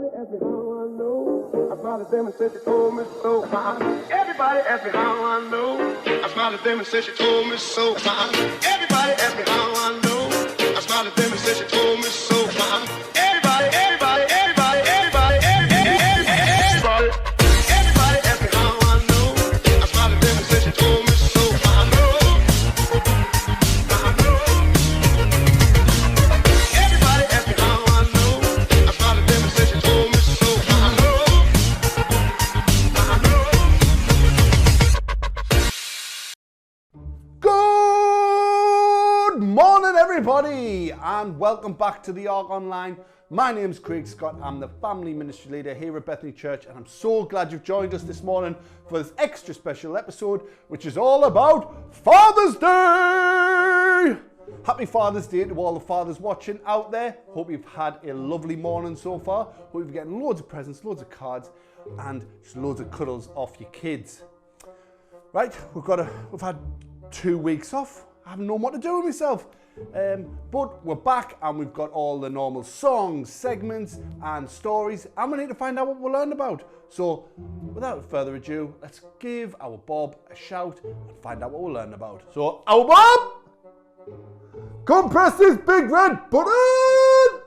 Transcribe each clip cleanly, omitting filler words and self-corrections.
ask me how I know. I smiled at them and said she told me so. Everybody asked me how I know. I smiled at them and said she told me so. Everybody asked me how I know. I smiled at them and said she told me so. Everybody asked me how I know. I smiled at them and said she told me so. I know. Everybody asked me how I know. I smiled at them and said she told me so. I know. Good morning, everybody, and welcome back to the ARK Online. My name's Craig Scott. I'm the family ministry leader here at Bethany Church, and I'm so glad you've joined us this morning for this extra special episode, which is all about Father's Day. Happy Father's Day to all the fathers watching out there. Hope you've had a lovely morning so far. Hope you're getting loads of presents, loads of cards, and just loads of cuddles off your kids. Right, we've had 2 weeks off. I haven't known what to do with myself. But we're back and we've got all the normal songs, segments and stories, and we need to find out what we learned about. So without further ado, let's give our Bob a shout and find out what we learned about. So, our Bob, come press this big red button!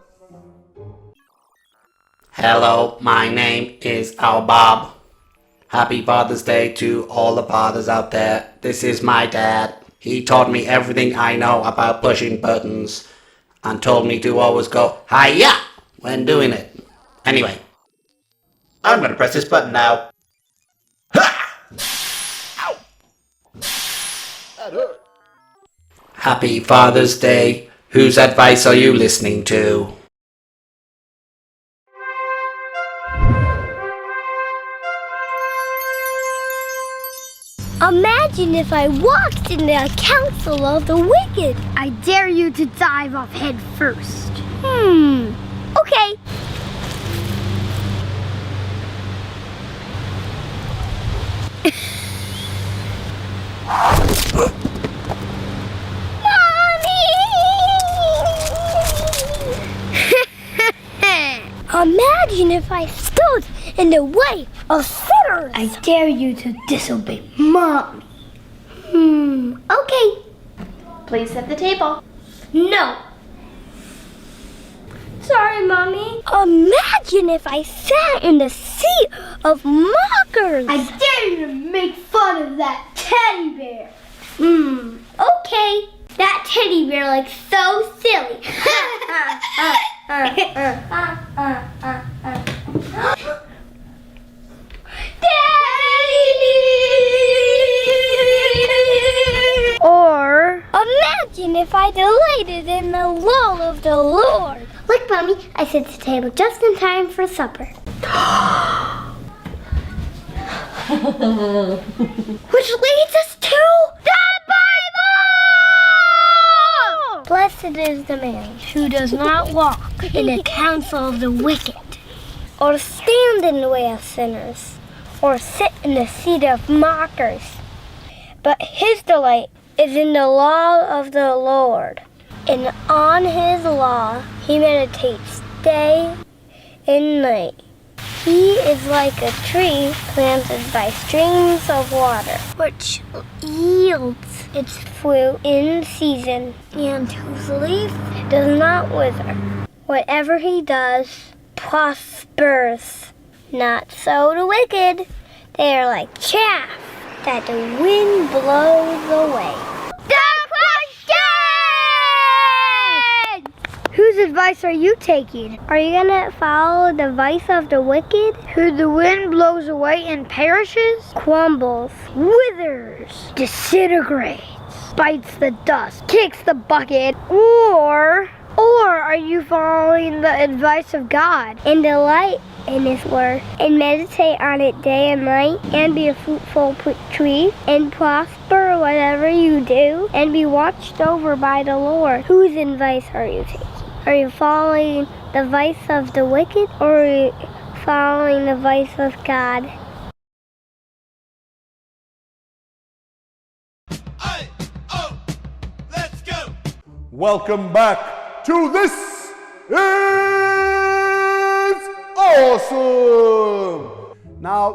Hello, my name is Al Bob. Happy Father's Day to all the fathers out there. This is my dad. He taught me everything I know about pushing buttons and told me to always go hi-ya when doing it. Anyway, I'm going to press this button now. Ha! Ow! Happy Father's Day. Whose advice are you listening to? Imagine if I walked in the council of the wicked. I dare you to dive off head first. Okay. Imagine if I stood in the way of sinners. I dare you to disobey Mom. Okay. Please set the table. No. Sorry, Mommy. Imagine if I sat in the seat of mockers. I dare you to make fun of that teddy bear. Okay. That teddy bear looks so silly. Or imagine if I delighted in the law of the Lord. Look, Mommy, I set the table just in time for supper. Which leads us to the Bible! Blessed is the man who does not walk in the counsel of the wicked, or stand in the way of sinners, or sit in the seat of mockers. But his delight is in the law of the Lord, and on his law he meditates day and night. He is like a tree planted by streams of water, which yields its fruit in season, and whose leaf does not wither. Whatever he does prospers. Not so the wicked. They are like chaff that the wind blows away. The question! Whose advice are you taking? Are you gonna follow the advice of the wicked? Who the wind blows away and perishes? Crumbles, Withers, disintegrates, bites the dust, kicks the bucket, or are you following the advice of God? and delight in his word, and meditate on it day and night, and be a fruitful tree, and prosper whatever you do, and be watched over by the Lord. Whose advice are you taking? Are you following the advice of the wicked, or are you following the advice of God? Let's go. Welcome back to This Is All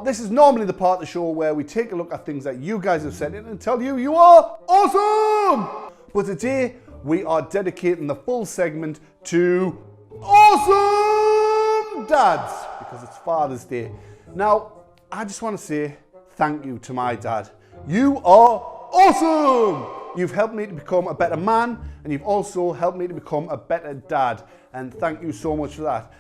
this is normally the part of the show where we take a look at things that you guys have sent in and tell you you are awesome. But today we are dedicating the full segment to awesome dads because it's Father's Day. Now, I just want to say thank you to my dad. You are awesome. You've helped me to become a better man, and you've also helped me to become a better dad. And thank you so much for that.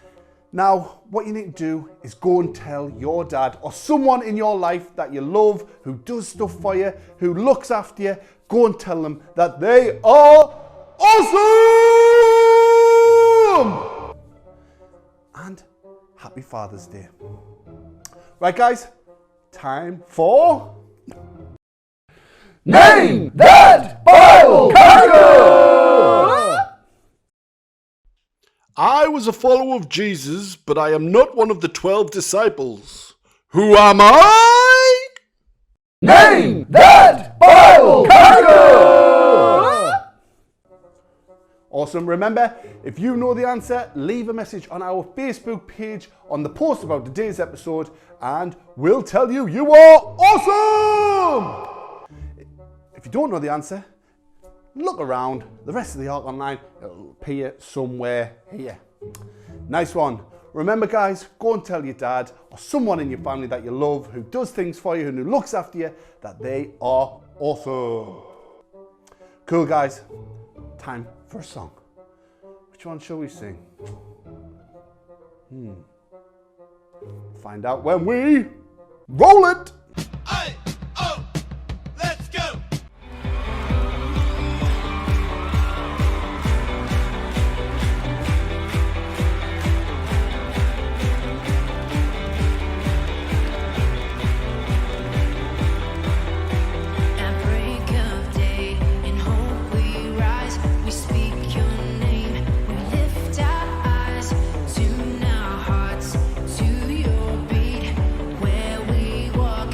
Now, what you need to do is go and tell your dad or someone in your life that you love, who does stuff for you, who looks after you, go and tell them that they are awesome! And happy Father's Day. Right, guys, time for Name That Bible Character! I was a follower of Jesus, but I am not one of the 12 disciples. Who am I? Name That Bible Character! Awesome. Remember, if you know the answer, leave a message on our Facebook page on the post about today's episode, and we'll tell you you are awesome! If you don't know the answer, look around. The rest of the ARK Online will appear somewhere here. Nice one. Remember, guys, go and tell your dad or someone in your family that you love, who does things for you and who looks after you, that they are awesome. Cool, guys. Time for a song. Which one shall we sing? Find out when we roll it. Aye, oh, let's go. At break of day, in hope we rise. We speak your name. We lift our eyes, tune our hearts to your beat. Where we walk.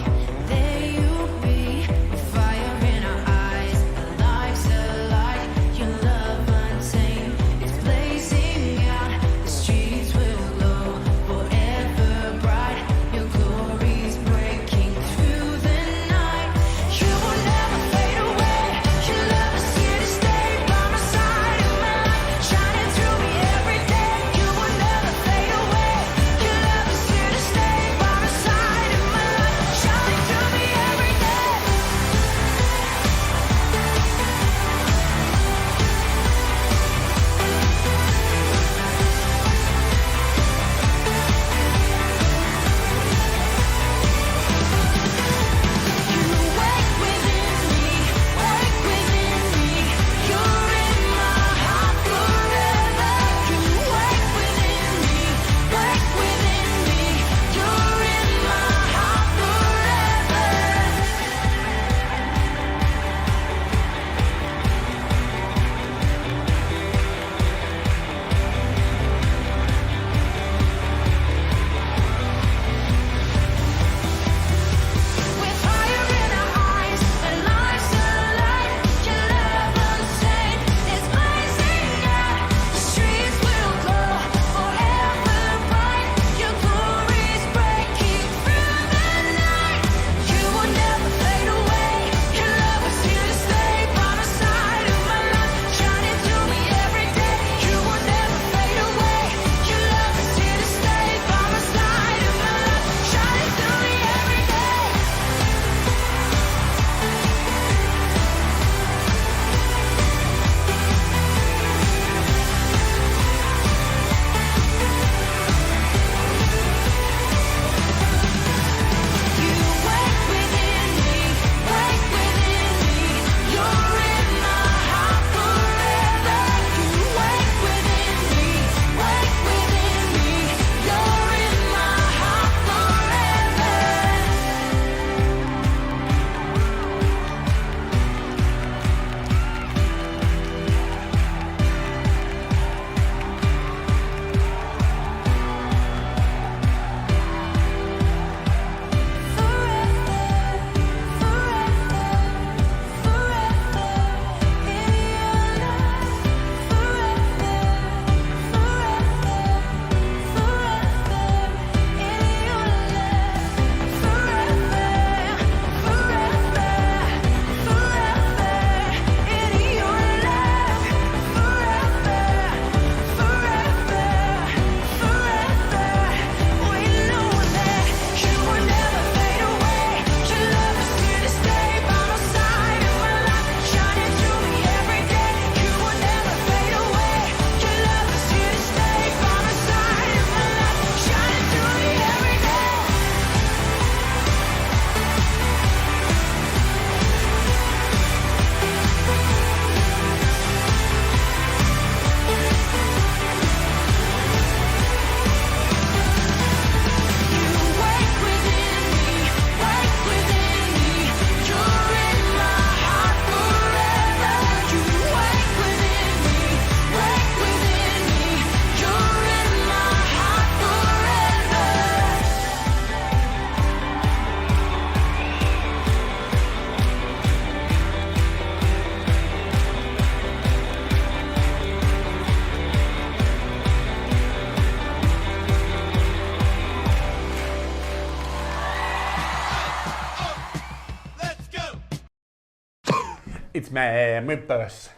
It's memory verse.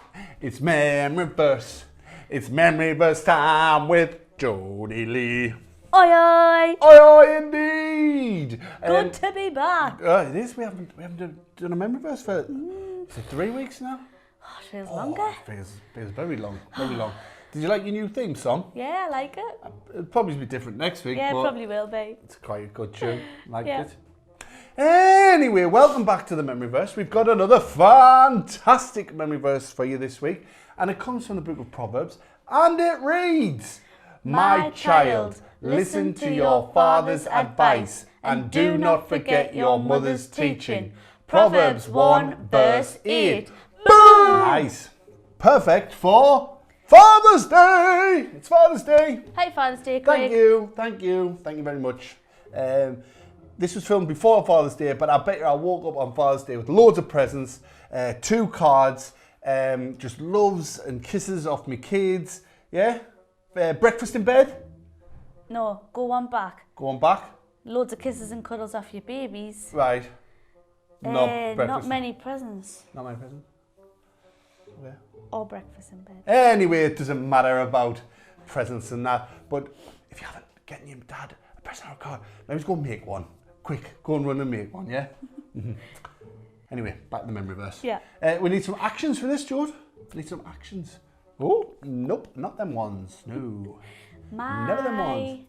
It's memory verse. It's memory verse time with Jodi Lee. Oi, oi! Oi, oi, indeed. Good to be back. It is. We haven't done a memory verse for is it 3 weeks now? Oh, it feels longer. It feels very long, very long. Did you like your new theme song? Yeah, I like it. It'll probably be different next week. Yeah, it but probably will be. It's quite a good tune. Liked Yeah. it. Anyway, welcome back to the memory verse. We've got another fantastic memory verse for you this week, and it comes from the book of Proverbs, and it reads, "My child, listen to your father's advice, and do not forget your mother's teaching." Proverbs 1 verse 8. Boom! Nice. Perfect for Father's Day. It's Father's Day. Happy Father's Day, Craig. Thank you very much. This was filmed before Father's Day, but I bet you I woke up on Father's Day with loads of presents, 2 cards, just loves and kisses off my kids. Yeah? Breakfast in bed? No, go one back. Go on back. Loads of kisses and cuddles off your babies. Right. Not breakfast. Not many presents. Not my present. Yeah. Or breakfast in bed. Anyway, it doesn't matter about presents and that, but if you haven't getting your dad a present or a card, maybe go make one. Quick, go and run and make one, yeah? Anyway, back to the memory verse. Yeah. We need some actions for this, Jod. We need some actions. Oh, nope, not them ones. No. Never them ones.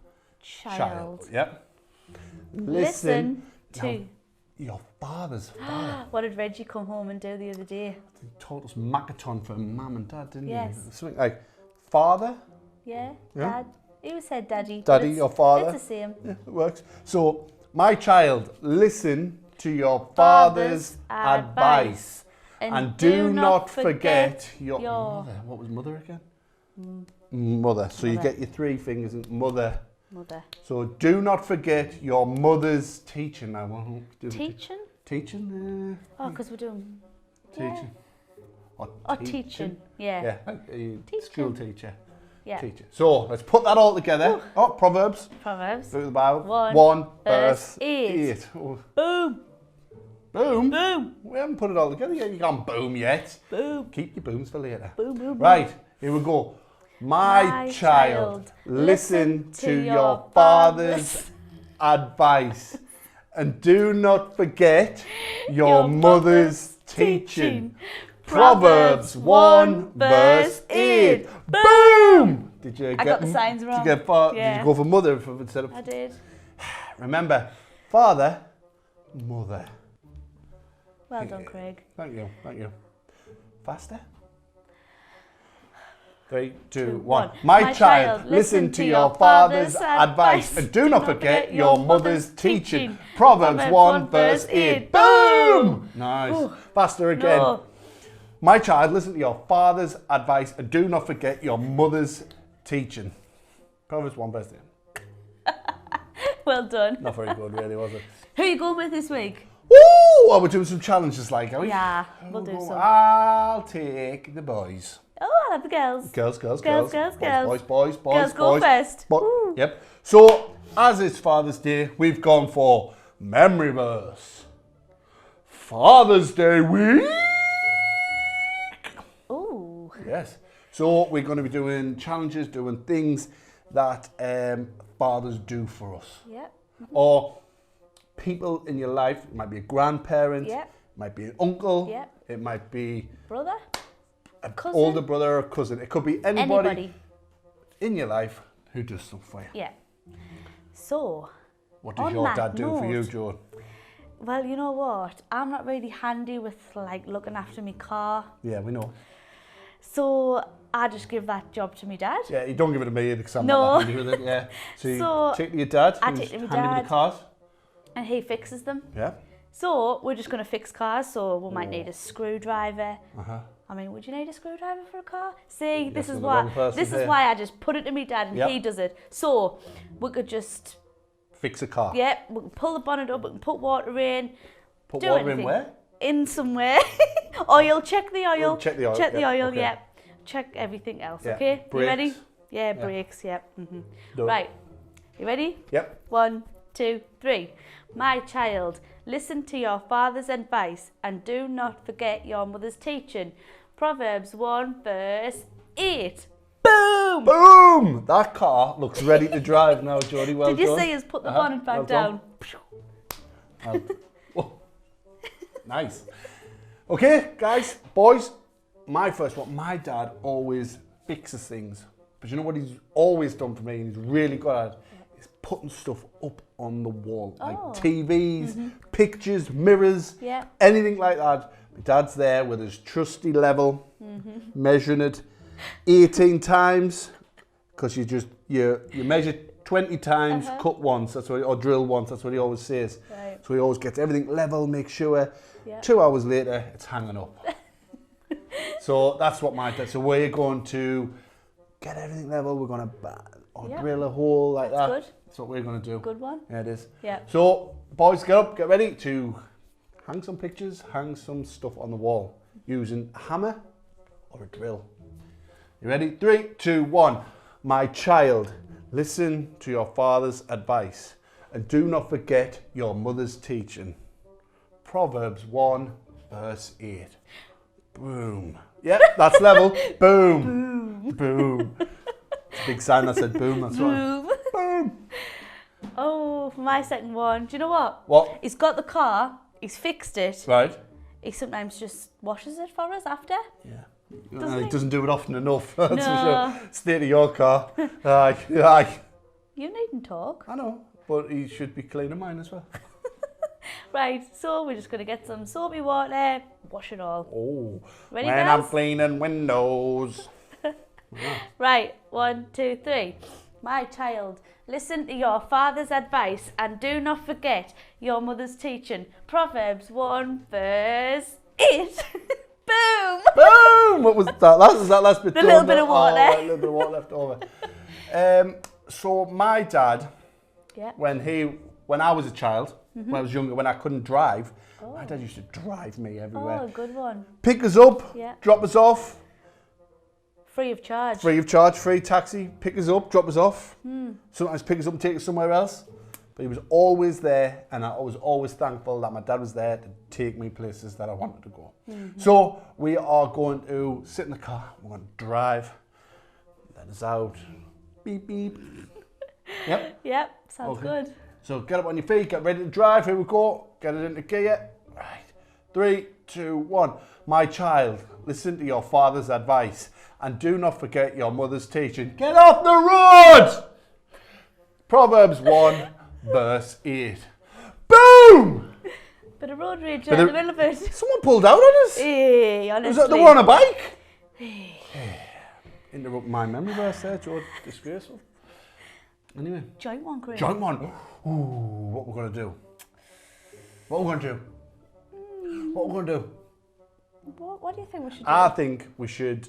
Child. Yep. Listen to. Now, your father's father. What did Reggie come home and do the other day? He taught us Macathon for mum and dad, didn't Yes. he? Something like father. Yeah, Yeah. Dad. He was said daddy. but Daddy, it's- your father. It's the same. Yeah, it works. So, my child, listen to your father's advice. And do not forget your mother. What was mother again? Mother. So you get your 3 fingers and mother. Mother. So do not forget your mother's teaching. Now, what do we do? Teaching? Teaching? Oh, because we're doing... Teaching. Or teaching. Yeah. Yeah, like a school teacher. Yeah. Teacher. So let's put that all together. Oh, Proverbs. Proverbs. Book of the Bible. 1 verse verse 8. Oh. Boom. Boom. Boom. We haven't put it all together yet. You can't boom yet. Boom. Keep your booms for later. Boom, boom, boom. Right, here we go. My child, listen to your father's advice and do not forget your mother's teaching. Proverbs 1 verse 8. Boom! Did you get got the signs wrong. Did you, did you go for mother instead of... I did. Remember, father, mother. Well done, Craig. Thank you. Faster. 3, 2, 1. My child, listen to your father's advice and do not forget your mother's teaching. Proverbs 1 verse 8. Boom! Nice. Ooh. Faster again. No. My child, listen to your father's advice and do not forget your mother's teaching. Proverbs 1 verse 8. Well done. Not very good, really, was it? Who are you going with this week? Woo! Oh, we're doing some challenges like, are we? Yeah, we'll do some. I'll take the boys. Oh, I'll have the girls. Girls. Girls. Boys. Girls go first. Woo. Yep. So, as it's Father's Day, we've gone for memory verse. Father's Day week. Ooh. Yes. So, we're going to be doing challenges, doing things that fathers do for us. Yep. Or people in your life. It might be a grandparent. Yep. It might be an uncle. Yep. It might be Brother? an Cousin? older brother or cousin. It could be anybody, Anybody. in your life who does stuff for you. Yeah. So, What does on your that dad do for you, note- Joe? well, you know what? I'm not really handy with like looking after my car. Yeah, we know. So, I just give that job to my dad. Yeah, you don't give it to me because I'm No. not that handy with it. Yeah. So you So, take it to your dad. I who's take it to my handy with dad. the cars. And he fixes them. Yeah. So, we're just going to fix cars. So, we might need a screwdriver. Uh-huh. I mean, would you need a screwdriver for a car? See, this You're is the why wrong person this is here. why I just put it to my dad and Yep. he does it. So, we could just Fix a car. we can pull the bonnet up, we can put water in, Put do water anything. in where? In somewhere. Oil, check the oil. Check the oil, Check the yeah, oil, okay. yeah. Check everything else, Yeah, okay? You ready? brakes. Yeah, brakes, yeah. Done. Right. You ready? Yep. 1, 2, 3. My child, listen to your father's advice and do not forget your mother's teaching. Proverbs 1 verse 8. Boom! Boom! That car looks ready to drive now, Jodi. Well Did you done. see us put the bonnet back well down? done. Whoa. Nice. Okay, guys, boys, my first one. My dad always fixes things. But you know what he's always done for me and he's really good at? Is putting stuff up on the wall. Like TVs, pictures, mirrors, anything like that. My dad's there with his trusty level, measuring it 18 times, because you measure 20 times, cut once, that's what, or drill once, that's what he always says. Right. So he always gets everything level, make sure. 2 hours later, it's hanging up. So that's what my dad, so we're going to get everything level, we're going to drill a hole like that. Good. That's what we're going to do. Good one. Yeah, it is. Yeah. So, boys, get up, get ready to hang some pictures, hang some stuff on the wall using a hammer or a drill. You ready? 3, 2, 1. My child, listen to your father's advice and do not forget your mother's teaching. Proverbs 1 verse 8. Boom. Yep, that's level. Boom. Boom. Boom. It's a big sign that said boom, that's right. Boom. Boom. Oh, for my second one, do you know what? What? He's got the car, he's fixed it. Right. He sometimes just washes it for us after. Yeah. Doesn't He doesn't do it often enough, that's No. for sure. State of your car. Aye. You needn't talk. I know, but he should be cleaning mine as well. Right, so we're just going to get some soapy water, wash it all. Oh, Ready, when guys? I'm cleaning windows. Right, 1, 2, 3. My child, listen to your father's advice and do not forget your mother's teaching. Proverbs 1 verse 8. Boom! Boom! What was that? Was that last bit? The little bit of water. Oh, a little bit of water left over. So my dad, Yeah. when I was a child, when I was younger, when I couldn't drive, my dad used to drive me everywhere. Oh, good one. Pick us up, Yeah. drop us off, Free of charge. free of charge, free taxi, pick us up, drop us off. Sometimes pick us up and take us somewhere else. But he was always there, and I was always thankful that my dad was there to take me places that I wanted to go. So we are going to sit in the car, we're going to drive, let us out, beep, beep. Yep. Yep, sounds Okay. good. So get up on your feet, get ready to drive, here we go, get it into gear. Right, 3, 2, 1. My child, listen to your father's advice and do not forget your mother's teaching. Get off the road! Proverbs 1 verse 8. Boom! Bit of road rage in the middle of it. Someone pulled out on us. Hey, honestly. Was that they were on a bike? Interrupt my memory verse there, George. Disgraceful. Anyway. Joint one, Chris. Joint one. Ooh, what we're going to do? What we're going to do? What we're going to do? What do you think we should do? I think we should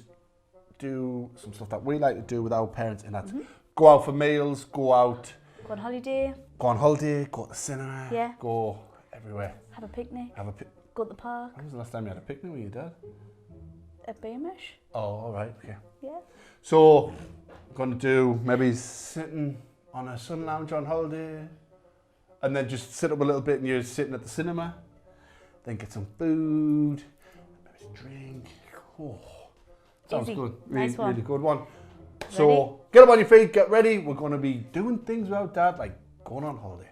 do some stuff that we like to do with our parents, and that's go out for meals, go out, Go on holiday, go to the cinema, Yeah. go everywhere. have a picnic, Have a go to the park, When was the last time you had a picnic with your dad? at Beamish. Oh, all right, okay. Yeah. So, I'm going to do maybe sitting on a sun lounge on holiday, and then just sit up a little bit and you're sitting at the cinema, then get some food, maybe a drink. Oh, sounds Easy. good. Nice one. Really good one. So, get up on your feet, get ready. We're going to be doing things without Dad, like going on holiday,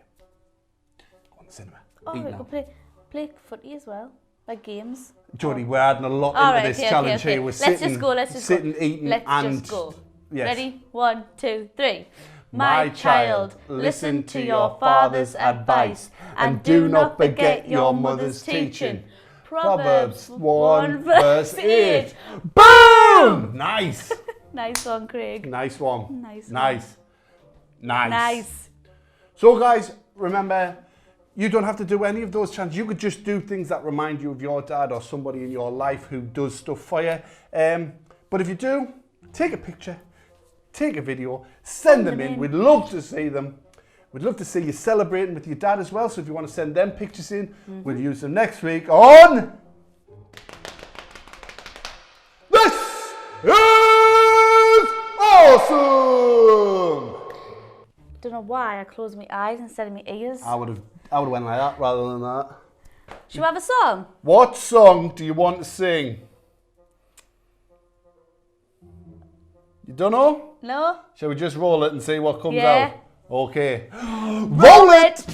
going to the cinema, Oh, eating we out. could play footy as well, like games. Jodi, we're adding a lot All into right, this okay, challenge okay. here. We're Let's sitting, just go, sitting, eating, Let's and just go. yes. Ready? 1, 2, 3. My child, listen to your father's advice and do not forget your mother's teaching. Proverbs 1 verse 8. Boom! Nice. Nice one, Craig. Nice one. Nice one. Nice. Nice. Nice. So guys, remember, you don't have to do any of those challenges. You could just do things that remind you of your dad or somebody in your life who does stuff for you. But if you do, take a picture, take a video, send them in. We'd love to see them. We'd love to see you celebrating with your dad as well. So if you want to send them pictures in, we'll use them next week on... This is awesome! Don't know why I closed my eyes instead of my ears. I would have went like that rather than that. Should we have a song? What song do you want to sing? You don't know? No? Shall we just roll it and see what comes Yeah. out? Okay. Roll it!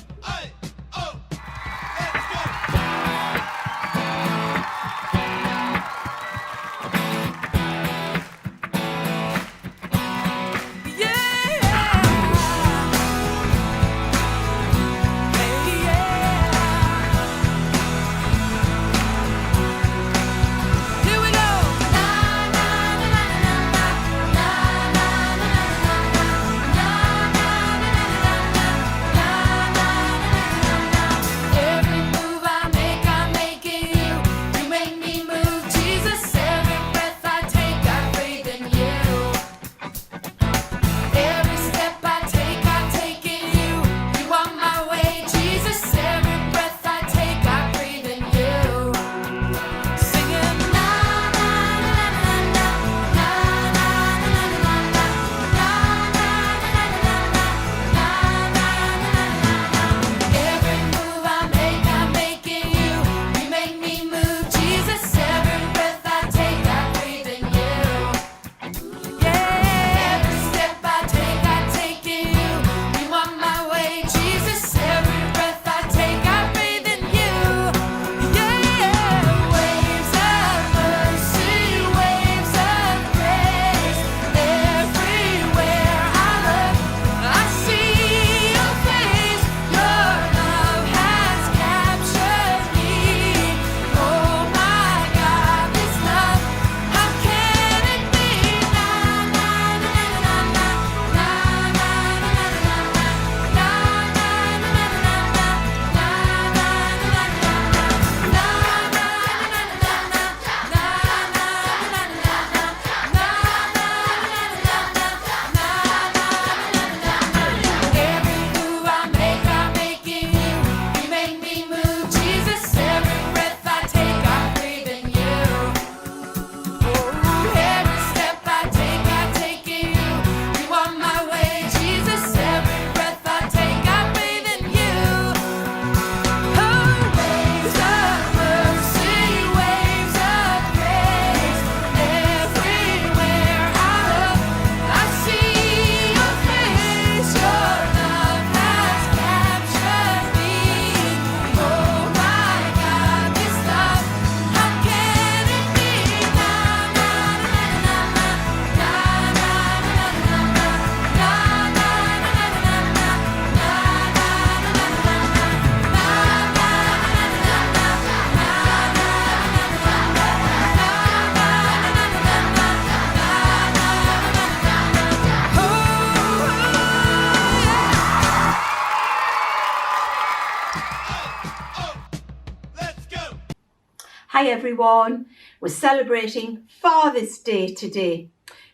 Hi everyone, we're celebrating Father's Day today,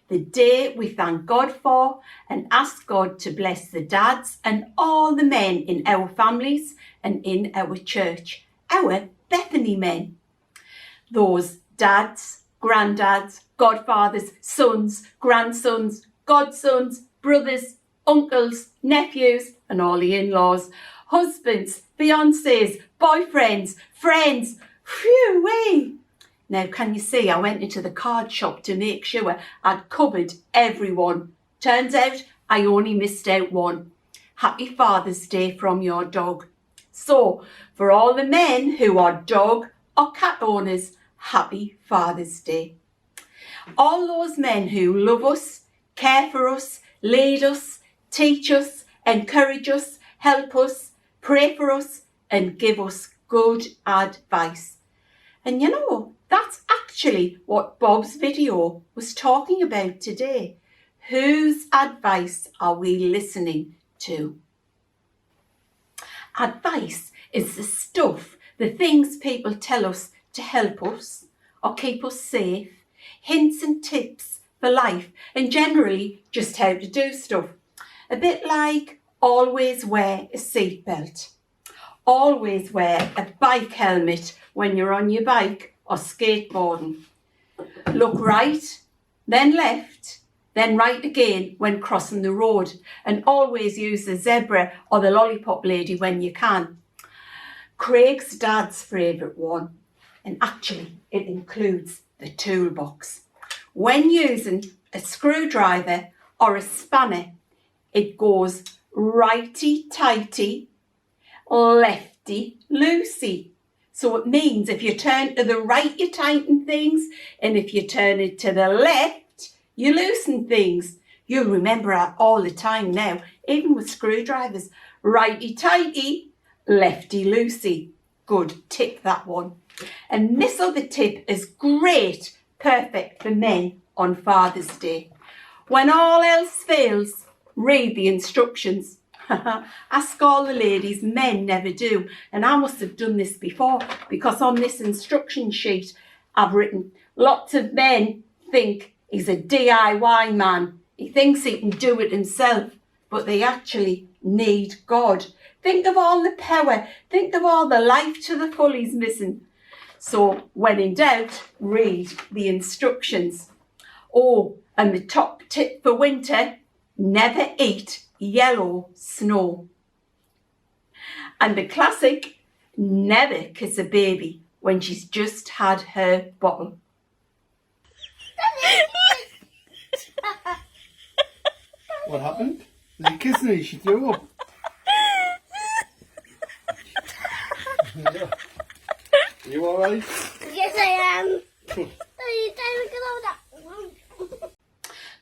the day we thank God for and ask God to bless the dads and all the men in our families and in our church, our Bethany men. Those dads, granddads, godfathers, sons, grandsons, godsons, brothers, uncles, nephews and all the in-laws, husbands, fiancés, boyfriends, friends. Phew-wee! Now, can you see, I went into the card shop to make sure I'd covered everyone. Turns out I only missed out one. Happy Father's Day from your dog. So, for all the men who are dog or cat owners, happy Father's Day. All those men who love us, care for us, lead us, teach us, encourage us, help us, pray for us, and give us good advice. And you know, that's actually what Bob's video was talking about today. Whose advice are we listening to? Advice is the stuff, the things people tell us to help us or keep us safe, hints and tips for life, and generally just how to do stuff. A bit like always wear a seatbelt. Always wear a bike helmet when you're on your bike or skateboarding. Look right, then left, Then right again when crossing the road, and always use the zebra or the lollipop lady when you can. Craig's dad's favourite one, and actually it includes the toolbox. When using a screwdriver or a spanner, it goes righty-tighty, lefty-loosey. So it means if you turn to the right, you tighten things, and if you turn it to the left, you loosen things. You'll remember that all the time now, even with screwdrivers. Righty-tighty, lefty-loosey. Good, tick that one. And this other tip is great, perfect for men on Father's Day. When all else fails, read the instructions. Ask all the ladies, men never do. And I must have done this before, because on this instruction sheet I've written, lots of men think he's a DIY man. He thinks he can do it himself, but they actually need God. Think of all the power, think of all the life to the full he's missing. So when in doubt, read the instructions. Oh, and the top tip for winter, never eat yellow snow. And the classic, never kiss a baby when she's just had her bottle. What happened? Was he kissing her? She threw up. You alright? Yes, I am.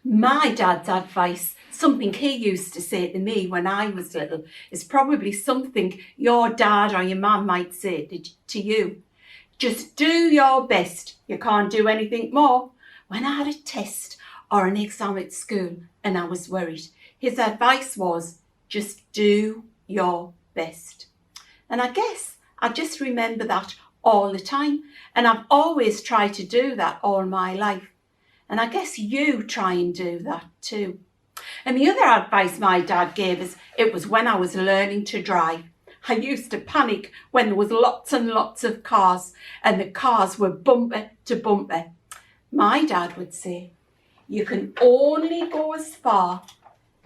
My dad's advice, something he used to say to me when I was little, is probably something your dad or your mum might say to you. Just do your best. You can't do anything more. When I had a test or an exam at school and I was worried, his advice was, just do your best. And I guess I just remember that all the time. And I've always tried to do that all my life. And I guess you try and do that too. And the other advice my dad gave us, it was when I was learning to drive. I used to panic when there was lots and lots of cars and the cars were bumper to bumper. My dad would say, you can only go as far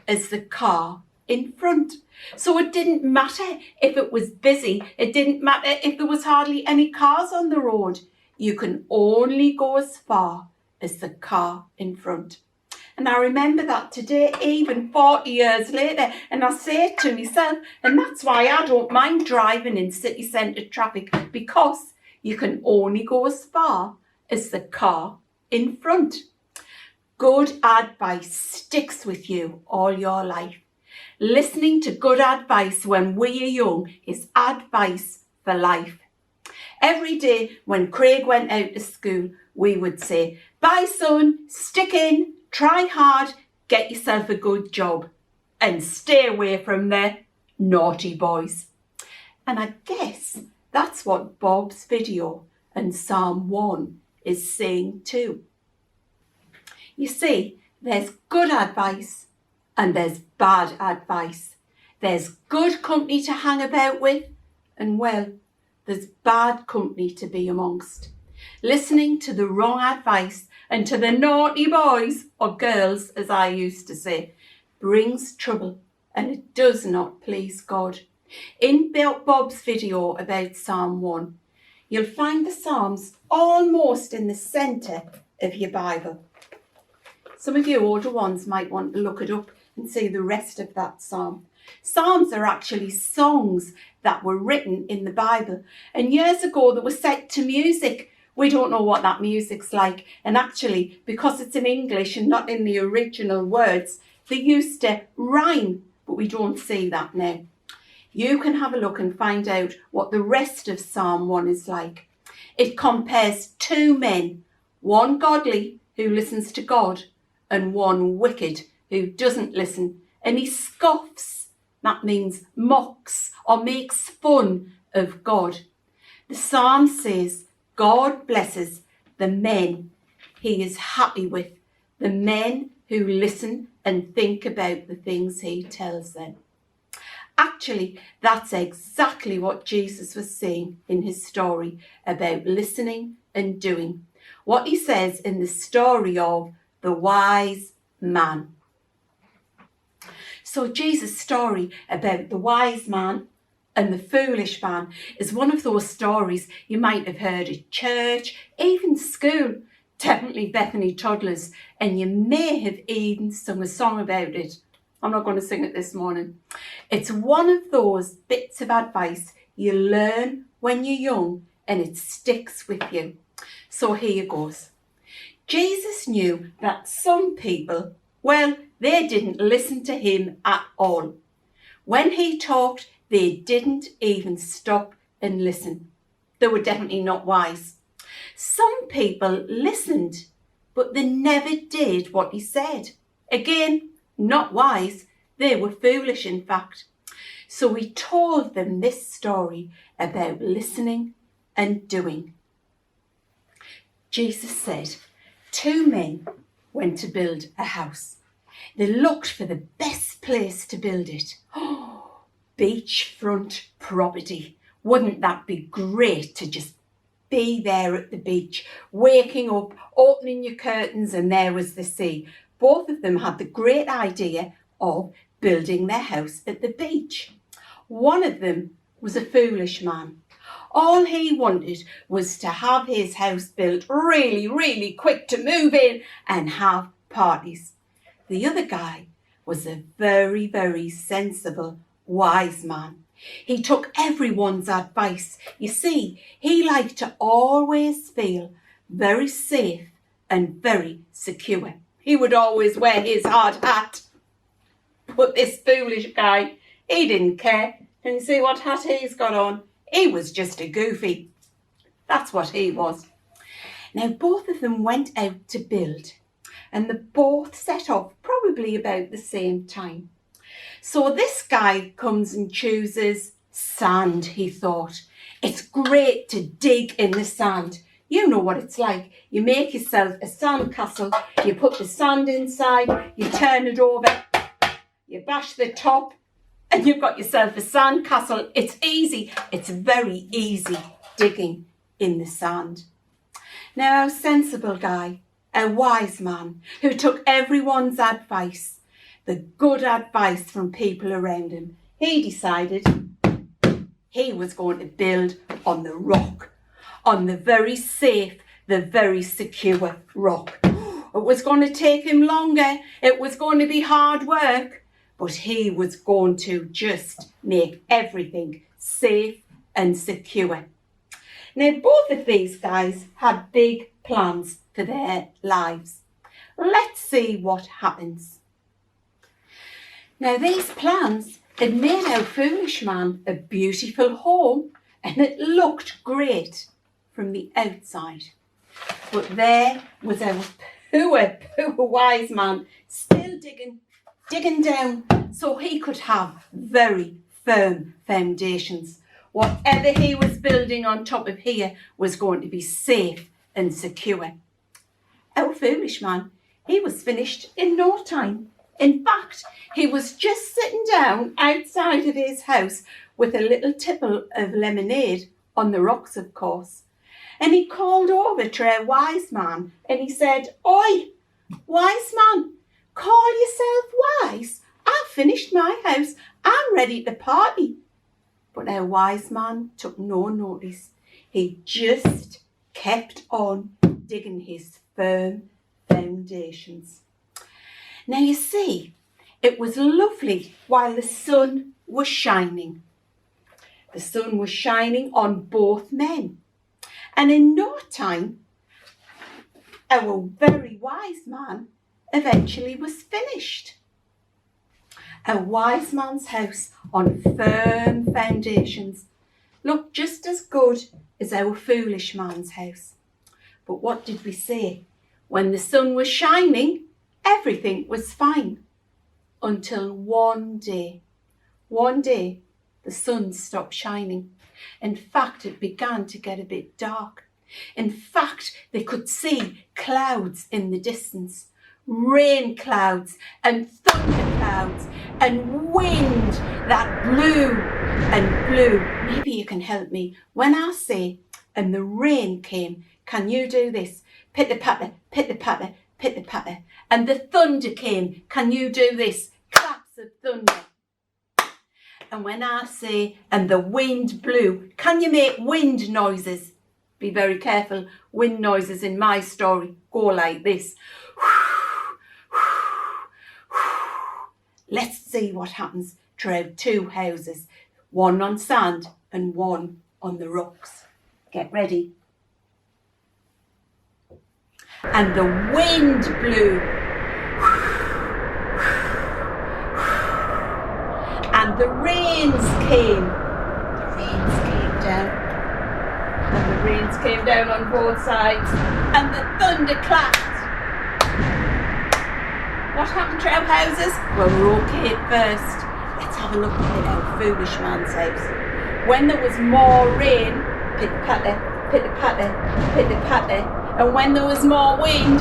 as the car in front. So it didn't matter if it was busy. It didn't matter if there was hardly any cars on the road. You can only go as far as the car in front. And I remember that today, even 40 years later, and I say it to myself, and that's why I don't mind driving in city centre traffic, because you can only go as far as the car in front. Good advice sticks with you all your life. Listening to good advice when we are young is advice for life. Every day when Craig went out to school, we would say, bye son, stick in, try hard, get yourself a good job, and stay away from the naughty boys. And I guess that's what Bob's video and Psalm 1 is saying too. You see, there's good advice and there's bad advice. There's good company to hang about with, and well, there's bad company to be amongst. Listening to the wrong advice and to the naughty boys, or girls as I used to say, brings trouble, and it does not please God. In Bob's video about Psalm 1, you'll find the Psalms almost in the centre of your Bible. Some of you older ones might want to look it up and see the rest of that psalm. Psalms are actually songs that were written in the Bible, and years ago they were set to music. We don't know what that music's like, and actually, because it's in English and not in the original words, they used to rhyme, but we don't see that now. You can have a look and find out what the rest of Psalm 1 is like. It compares two men, one godly who listens to God and one wicked who doesn't listen, and he scoffs. That means mocks or makes fun of God. The psalm says God blesses the men he is happy with, the men who listen and think about the things he tells them. Actually, that's exactly what Jesus was saying in his story about listening and doing. What he says in the story of the wise man. So Jesus' story about the wise man and the foolish man is one of those stories you might have heard at church, even school, definitely Bethany toddlers, and you may have even sung a song about it. I'm not going to sing it this morning. It's one of those bits of advice you learn when you're young and it sticks with you. So here goes. Jesus knew that some people, well, they didn't listen to him at all. When he talked, they didn't even stop and listen. They were definitely not wise. Some people listened, but they never did what he said. Again, not wise. They were foolish, in fact. So he told them this story about listening and doing. Jesus said, 2 men went to build a house. They looked for the best place to build it. Oh, beachfront property. Wouldn't that be great to just be there at the beach, waking up, opening your curtains, and there was the sea. Both of them had the great idea of building their house at the beach. One of them was a foolish man. All he wanted was to have his house built really, really quick to move in and have parties. The other guy was a very, very sensible, wise man. He took everyone's advice. You see, he liked to always feel very safe and very secure. He would always wear his hard hat. But this foolish guy, he didn't care. Can you see what hat he's got on? He was just a goofy. That's what he was. Now, both of them went out to build, and they both set off probably about the same time. So this guy comes and chooses sand, he thought. It's great to dig in the sand. You know what it's like. You make yourself a sand castle, you put the sand inside, you turn it over, you bash the top, and you've got yourself a sand castle. It's easy. It's very easy digging in the sand. Now, a sensible guy, a wise man who took everyone's advice, the good advice from people around him, he decided he was going to build on the rock, on the very safe, the very secure rock. It was going to take him longer. It was going to be hard work. But he was going to just make everything safe and secure. Now, both of these guys had big plans for their lives. Let's see what happens. Now, these plans had made our foolish man a beautiful home, and it looked great from the outside. But there was our poor wise man still digging down so he could have very firm foundations. Whatever he was building on top of here was going to be safe and secure. Our foolish man, he was finished in no time. In fact, he was just sitting down outside of his house with a little tipple of lemonade on the rocks, of course. And he called over to our wise man and he said, "Oi, wise man, call yourself wise. I've finished my house. I'm ready to party." But our wise man took no notice. He just kept on digging his firm foundations. Now you see, it was lovely while the sun was shining. The sun was shining on both men. And in no time, our very wise man eventually was finished. A wise man's house on firm foundations looked just as good as our foolish man's house. But what did we say? When the sun was shining, everything was fine. Until one day, the sun stopped shining. In fact, it began to get a bit dark. In fact, they could see clouds in the distance. Rain clouds and thunder clouds and wind that blew and blew. Maybe you can help me. When I say, and the rain came, can you do this? Pitter patter, pitter-patter. And the thunder came. Can you do this? Claps of thunder. And when I say, and the wind blew, can you make wind noises? Be very careful. Wind noises in my story go like this. Let's see what happens to our two houses, one on sand and one on the rocks. Get ready. And the wind blew. And the rains came. The rains came down. And the rains came down on both sides. And the thunder clapped. What happened to our houses? Well, we're okay at first. Let's have a look at our foolish man's house. When there was more rain, pitter-patter, pitter-patter, pitter-patter. And when there was more wind,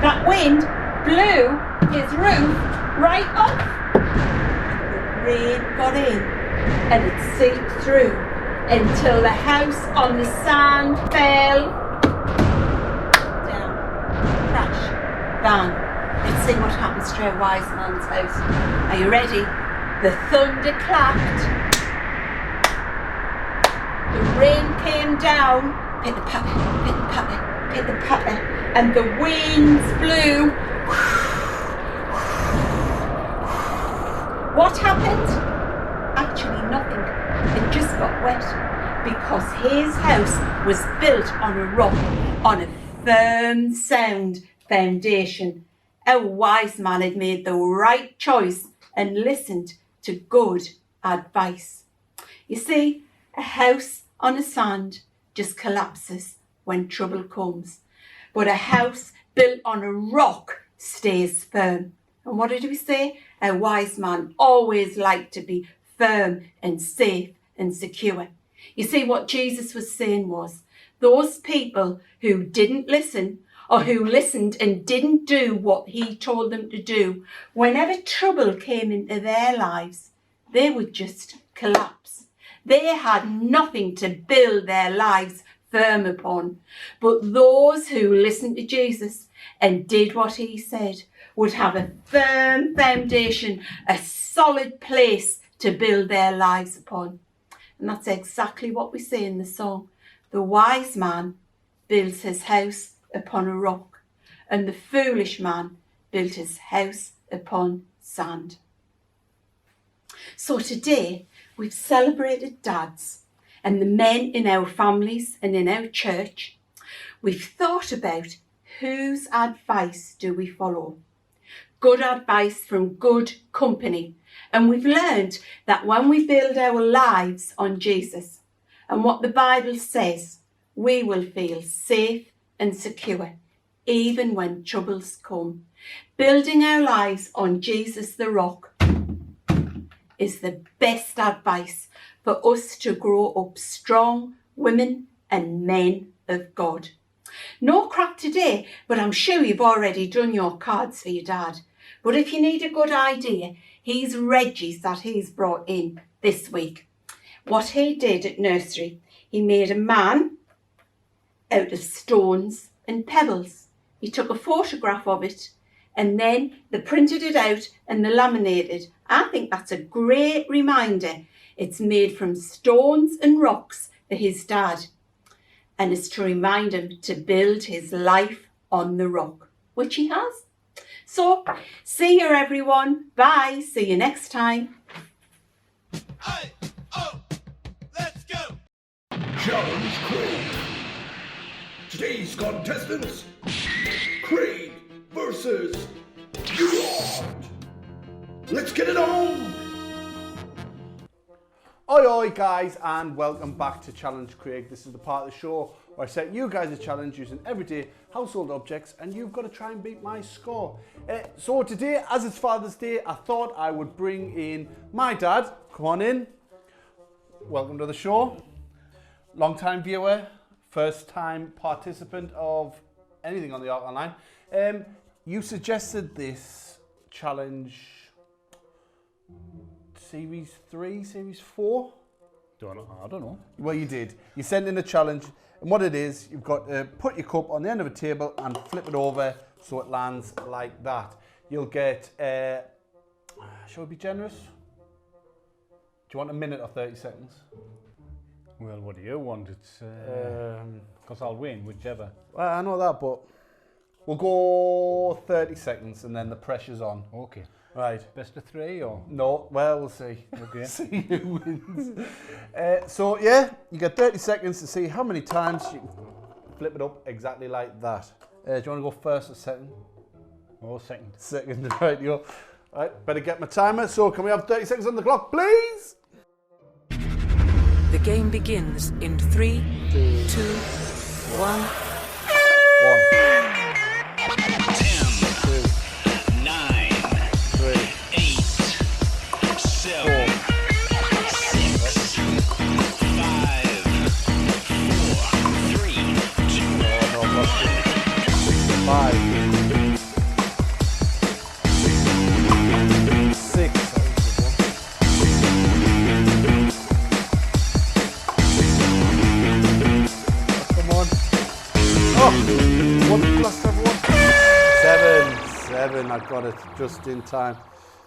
that wind blew his roof right off. The rain got in and it seeped through until the house on the sand fell down. Crash. Bang. Let's see what happens to our wise man's house. Are you ready? The thunder clapped. The rain came down, pitter-patter, pitter-patter, pitter-patter, and the winds blew. What happened? Actually nothing. It just got wet because his house was built on a rock, on a firm, sound foundation. Our wise man had made the right choice and listened to good advice. You see, a house on a sand just collapses when trouble comes. But a house built on a rock stays firm. And what did we say? A wise man always liked to be firm and safe and secure. You see, what Jesus was saying was, those people who didn't listen or who listened and didn't do what he told them to do, whenever trouble came into their lives, they would just collapse. They had nothing to build their lives firm upon. But those who listened to Jesus and did what he said would have a firm foundation, a solid place to build their lives upon. And that's exactly what we say in the song. The wise man builds his house upon a rock, and the foolish man built his house upon sand. So today we've celebrated dads and the men in our families and in our church. We've thought about whose advice do we follow? Good advice from good company. And we've learned that when we build our lives on Jesus and what the Bible says, we will feel safe and secure, even when troubles come. Building our lives on Jesus the rock is the best advice for us to grow up strong women and men of God. No crack today, but I'm sure you've already done your cards for your dad. But if you need a good idea, here's Reggie's that he's brought in this week. What he did at nursery, he made a man out of stones and pebbles. He took a photograph of it and then they printed it out and they laminated. I think that's a great reminder. It's made from stones and rocks for his dad. And it's to remind him to build his life on the rock, which he has. So, see you everyone. Bye. See you next time. Hey, oh, let's go. Challenge Craig. Today's contestants, Craig versus Beyond. Let's get it on. Oi oi guys, and welcome back to Challenge Craig. This is the part of the show where I set you guys a challenge using everyday household objects and you've got to try and beat my score. So today, as it's Father's Day, I thought I would bring in my dad. Come on in. Welcome to the show. Long time viewer, first time participant of anything on the ARK Online. You suggested this challenge Series 3, Series 4? I don't know. Well, you did. You sent in a challenge, and what it is, you've got to put your cup on the end of a table and flip it over so it lands like that. You'll get, shall we be generous? Do you want a minute or 30 seconds? Well, what do you want? It's because I'll win, whichever. Well, I know that, but we'll go 30 seconds and then the pressure's on. Okay. Right. Best of 3 or? No, well, we'll see. Okay. See who wins. So, yeah, you get 30 seconds to see how many times you can flip it up exactly like that. Do you want to go first or second? Oh, second. Second, right, you go. Right, better get my timer. So, can we have 30 seconds on the clock, please? The game begins in 3, 2, 1. 1. 9, 3, 8, 7, 6, 5, 4, 3, 2, 5, 6. Come on. Oh, what plus everyone? 7. I got it just in time.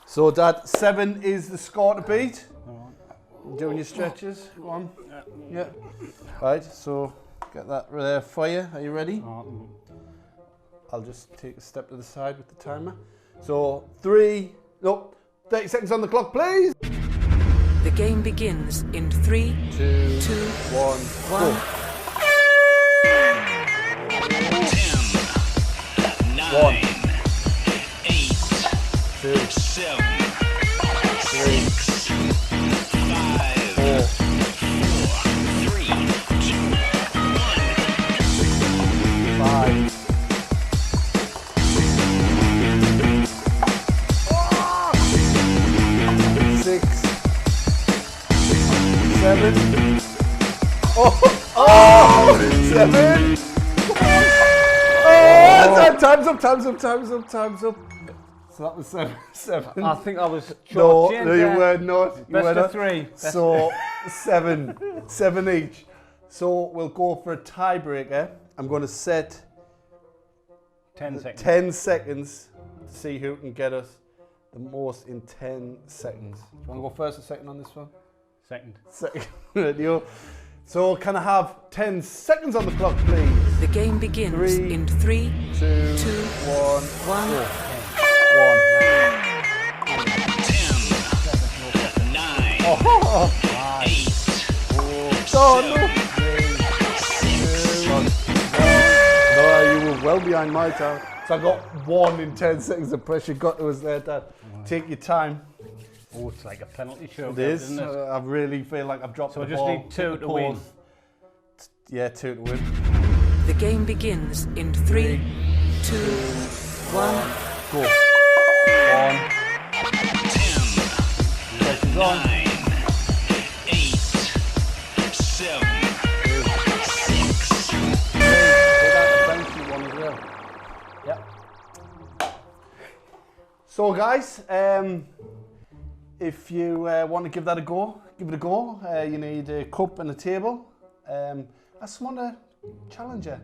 So, Dad, 7 is the score to beat. Doing your stretches. Go on. Yeah. Right. So, get that there for you. Are you ready? I'll just take a step to the side with the timer. So, 30 seconds on the clock, please. The game begins in 3, 2, 2, 1, 1. go. 10, 1, 9, 8, 2, 7, 3, 6, 5, 4, 3, 2, 5. 6, 7. Oh, 7. Oh, time's up. So that was 7. I think I was No, short-changed you there. were not. You Best were of not. 3. So 7 each. So we'll go for a tiebreaker. I'm going to set 10 seconds. 10 seconds to see who can get us the most in 10 seconds. Do you want to go first or second on this one? Second. Second. Radio. So can I have 10 seconds on the clock, please? The game begins 3, in 3, 2, 2, 1, 1. 1. 9, Oh, 8, no. No, you were well behind my time. So I got 1 in 10 seconds of pressure. Got to us there, Dad. Take your time. Oh, it's like a penalty shootout, It is. isn't it? I really feel like I've dropped So the I just ball. need 2 to win. Yeah, 2 to win. The game begins in 3, 2, 1. Go. 1. Pressure's on. 9, 8, 7, 6, So guys, if you want to give that a go, give it a go. You need a cup and a table. Ask someone to challenge you.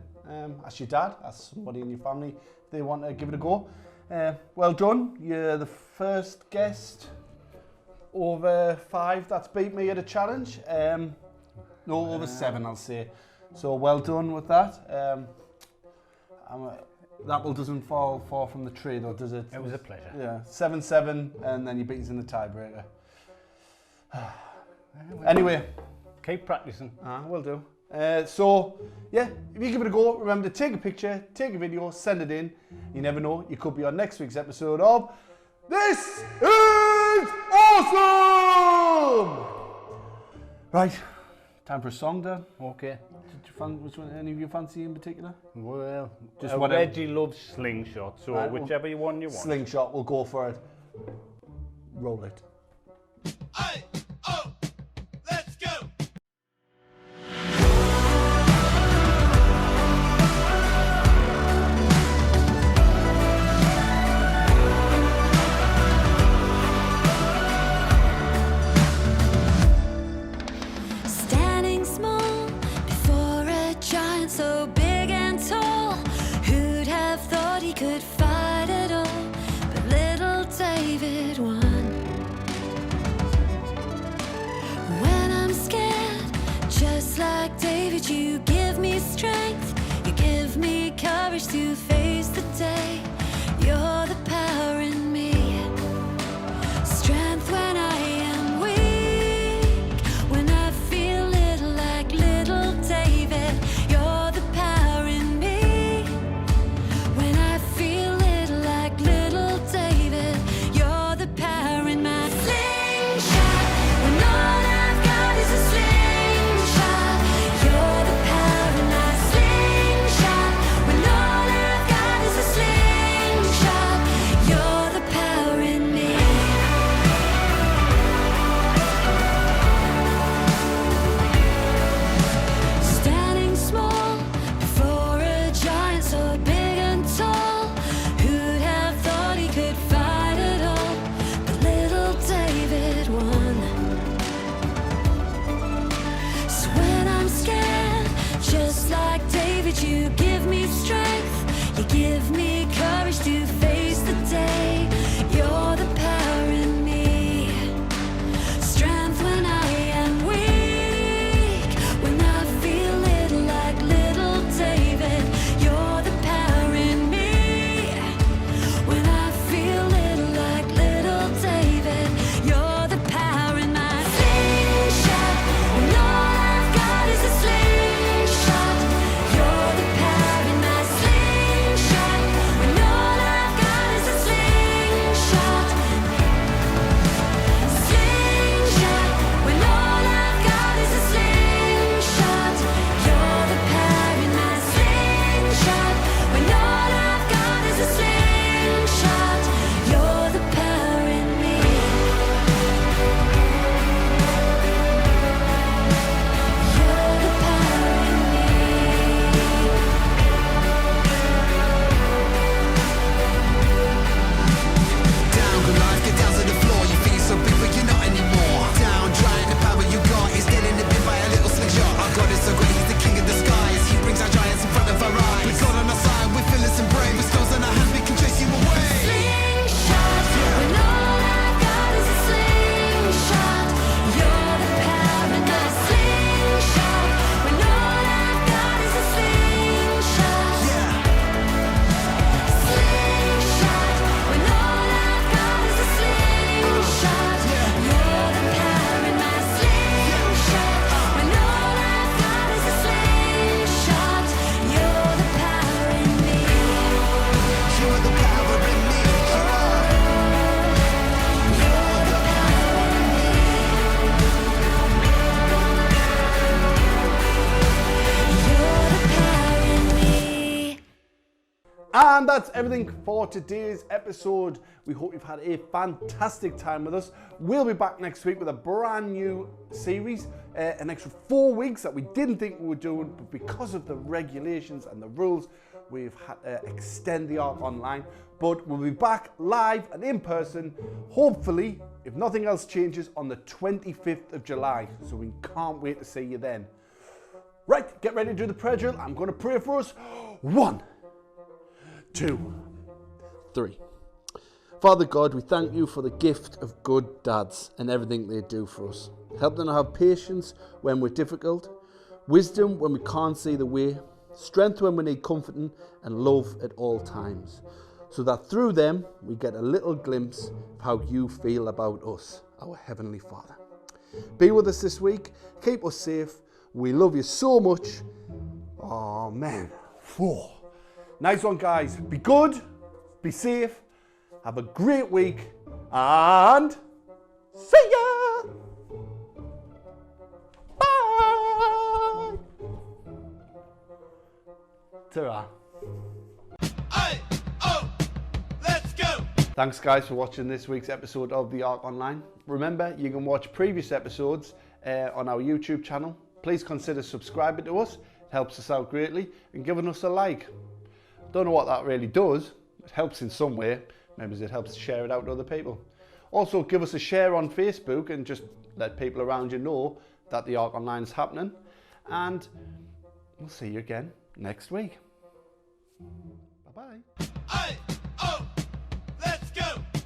Ask your dad, ask somebody in your family if they want to give it a go. Well done, you're the first guest over 5 that's beat me at a challenge. No, over 7 I'll say. So well done with that. That apple doesn't fall far from the tree though, does it? It was a pleasure. Yeah, 7-7 and then you beat us in the tiebreaker. Anyway. Keep practicing. Will do. So, yeah, if you give it a go, remember to take a picture, take a video, send it in. You never know, you could be on next week's episode of This Is Awesome! Right, time for a song, Dan. Okay. Which one, any of you fancy in particular? Well, Just whatever. Reggie loves Slingshot, so Right, whichever one you want. Slingshot, we'll go for it. Roll it. let's go! you give me strength, you give me courage to face the day. You're the power in me, strength when I am weak, when I feel little like little David. You're the power in me, when I feel little like little David. You're the power in my slingshot, when all I've got is a slingshot. You're the power in my slingshot, when all I've got is a slingshot. Slingshot, when all I've got is a slingshot. You're the power in my slingshot, when all I've got is a slingshot. You're the power in me. You're the power in Down, good life, get down to the floor. You feel so big, but you're not anymore. Down, dry, the power you got is getting the bit by a little slingshot. Our God is so great, he's the king of the skies. He brings our giants in front of our eyes. With God on our side, we're fearless and brave. With stones on our hands, we can chase you away. slingshot, when all I've got is a slingshot. You're the power in my slingshot, when all I've got is a slingshot. Slingshot, when all I've got is a slingshot. You're the power in my slingshot, when all I've got is a slingshot. You're the power in me. You're the power in me. And that's everything for today's episode. We hope you've had a fantastic time with us. We'll be back next week with a brand new series, an extra 4 weeks that we didn't think we were doing, but because of the regulations and the rules, we've had to extend the ARK Online. But we'll be back live and in person, hopefully, if nothing else changes, on the 25th of July. So we can't wait to see you then. Right, get ready to do the prayer drill. I'm going to pray for us. 1, 2, 3. Father God, we thank you for the gift of good dads and everything they do for us. Help them to have patience when we're difficult, wisdom when we can't see the way, strength when we need comforting, and love at all times, so that through them we get a little glimpse of how you feel about us, our Heavenly Father. Be with us this week. Keep us safe. We love you so much. Amen. Whoa. Nice one, guys. Be good, be safe, have a great week, and see ya! Bye! Ta-ra. Hey, oh, let's go. Thanks, guys, for watching this week's episode of the ARK Online. Remember, you can watch previous episodes on our YouTube channel. Please consider subscribing to us. It helps us out greatly, and giving us a like. Don't know what that really does. It helps in some way. Maybe it helps to share it out to other people. Also, give us a share on Facebook and just let people around you know that the ARK Online is happening. And we'll see you again next week. Bye-bye.